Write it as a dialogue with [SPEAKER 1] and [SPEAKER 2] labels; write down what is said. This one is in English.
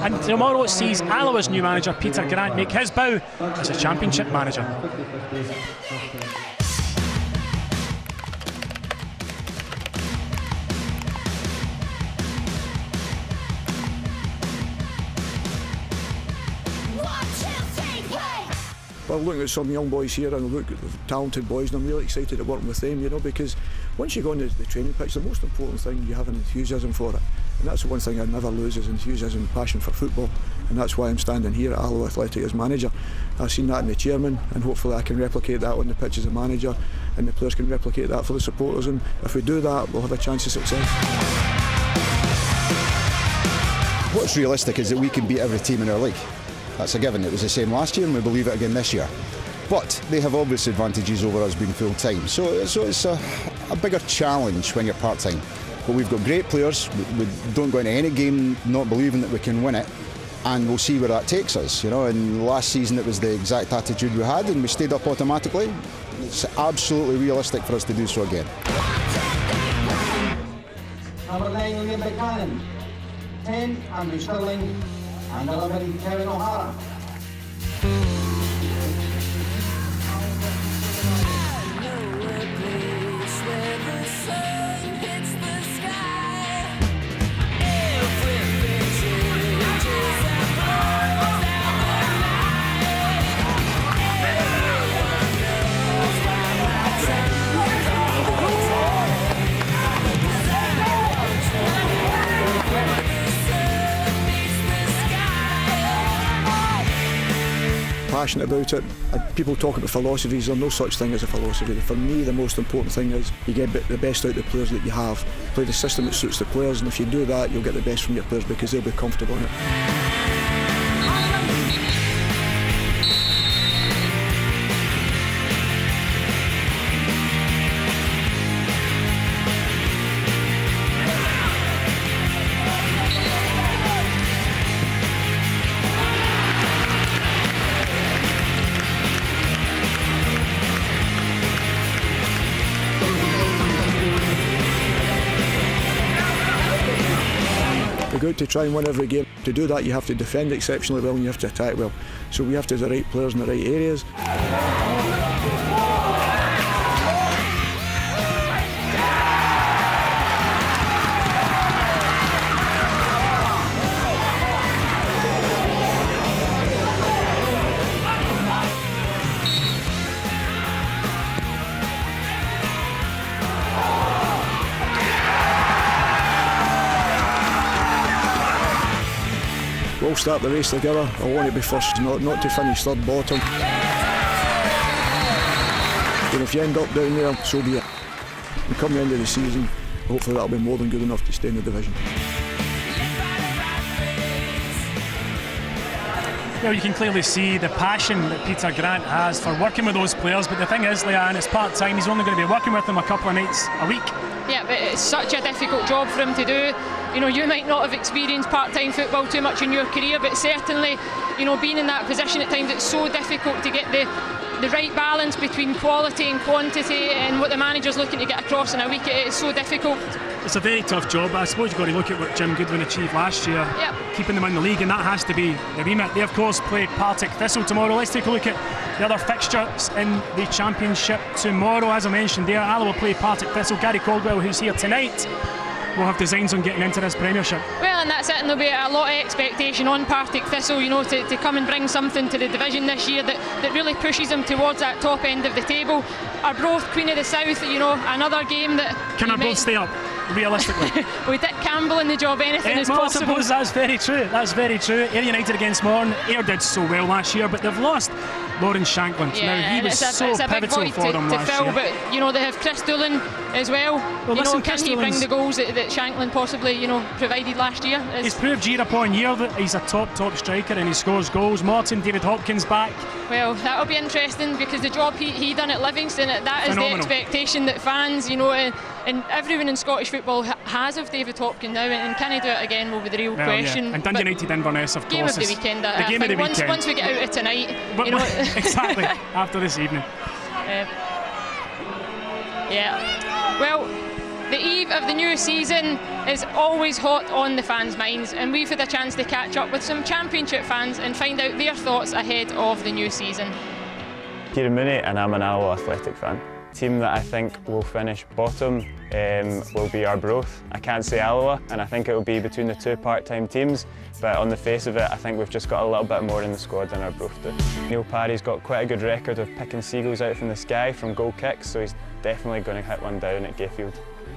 [SPEAKER 1] And tomorrow it sees Alloa's new manager, Peter Grant, make his bow as a Championship manager.
[SPEAKER 2] Well, looking at some young boys here and look at the talented boys, and I'm really excited at working with them, you know, because once you go on the training pitch, the most important thing, you have an enthusiasm for it. And that's the one thing I never lose, is enthusiasm and passion for football. And that's why I'm standing here at Alloa Athletic as manager. I've seen that in the chairman, and hopefully I can replicate that on the pitch as a manager, and the players can replicate that for the supporters. And if we do that, we'll have a chance of success.
[SPEAKER 3] What's realistic is that we can beat every team in our league. That's a given. It was the same last year and we believe it again this year. But they have obvious advantages over us being full-time. So it's a bigger challenge when you're part-time. But we've got great players. We don't go into any game not believing that we can win it. And we'll see where that takes us. You know, and last season it was the exact attitude we had and we stayed up automatically. It's absolutely realistic for us to do so again.
[SPEAKER 4] Number 9, Liam Buchanan. 10, Andrew Stirling. And 11, Kevin O'Hara.
[SPEAKER 2] Passionate about it. People talk about philosophies. There's no such thing as a philosophy. For me, the most important thing is you get the best out of the players that you have. Play the system that suits the players, and if you do that, you'll get the best from your players because they'll be comfortable in it. We go out to try and win every game. To do that, you have to defend exceptionally well and you have to attack well. So we have to have the right players in the right areas. We'll start the race together. I want to be first, not to finish third bottom. And if you end up down there, so be it. And come the end of the season, hopefully that'll be more than good enough to stay in the division.
[SPEAKER 1] Well, you can clearly see the passion that Peter Grant has for working with those players, but the thing is, Leanne, it's part-time. He's only going to be working with them a couple of nights a week.
[SPEAKER 5] Yeah, but it's such a difficult job for him to do. You know, you might not have experienced part-time football too much in your career, but certainly, you know, being in that position at times, it's so difficult to get the right balance between quality and quantity, and what the manager's looking to get across in a week. It is so difficult.
[SPEAKER 1] It's a very tough job. I suppose you've got to look at what Jim Goodwin achieved last year, keeping them in the league, and that has to be the remit. They, of course, play Partick Thistle tomorrow. Let's take a look at the other fixtures in the Championship tomorrow. As I mentioned there, Alloa play Partick Thistle. Gary Caldwell, who's here tonight, will have designs on getting into this Premiership. Well,
[SPEAKER 5] and that's it, and there'll be a lot of expectation on Partick Thistle, you know, to come and bring something to the division this year that really pushes them towards that top end of the table. Arbroath, Queen of the South, you know, another game that...
[SPEAKER 1] Can Arbroath stay up, realistically?
[SPEAKER 5] With Dick Campbell in the job, anything is possible.
[SPEAKER 1] I suppose that's very true. That's very true. Ayr United against Morn. Ayr did so well last year, but they've lost Lawrence Shankland.
[SPEAKER 5] Yeah,
[SPEAKER 1] now, he was so pivotal for them last year.
[SPEAKER 5] But, you know, they have Chris Doolan as well.
[SPEAKER 1] Well,
[SPEAKER 5] you
[SPEAKER 1] listen,
[SPEAKER 5] know, can he bring the goals that Shankland possibly, you know, provided last year?
[SPEAKER 1] He's proved year upon year that he's a top striker and he scores goals. Martin, David Hopkins back.
[SPEAKER 5] Well, that'll be interesting because the job he done at Livingston, that is
[SPEAKER 1] phenomenal.
[SPEAKER 5] The expectation that fans, you know, and everyone in Scottish football has of David Hopkins now, and can he do it again will be the real question.
[SPEAKER 1] Yeah. And Dundee United Inverness, of course.
[SPEAKER 5] Game of the weekend.
[SPEAKER 1] The game of the weekend.
[SPEAKER 5] Once we get out of tonight, you know.
[SPEAKER 1] Exactly, after this evening.
[SPEAKER 5] Yeah. Well, The eve of the new season is always hot on the fans' minds, and we've had a chance to catch up with some Championship fans and find out their thoughts ahead of the new season.
[SPEAKER 6] Kieren Mooney, and I'm an Alloa Athletic fan. The team that I think will finish bottom will be Arbroath. I can't say Alloa, and I think it will be between the two part-time teams, but on the face of it I think we've just got a little bit more in the squad than Arbroath do. Neil Parry's got quite a good record of picking seagulls out from the sky from goal kicks, so he's definitely going to hit one down at Gayfield.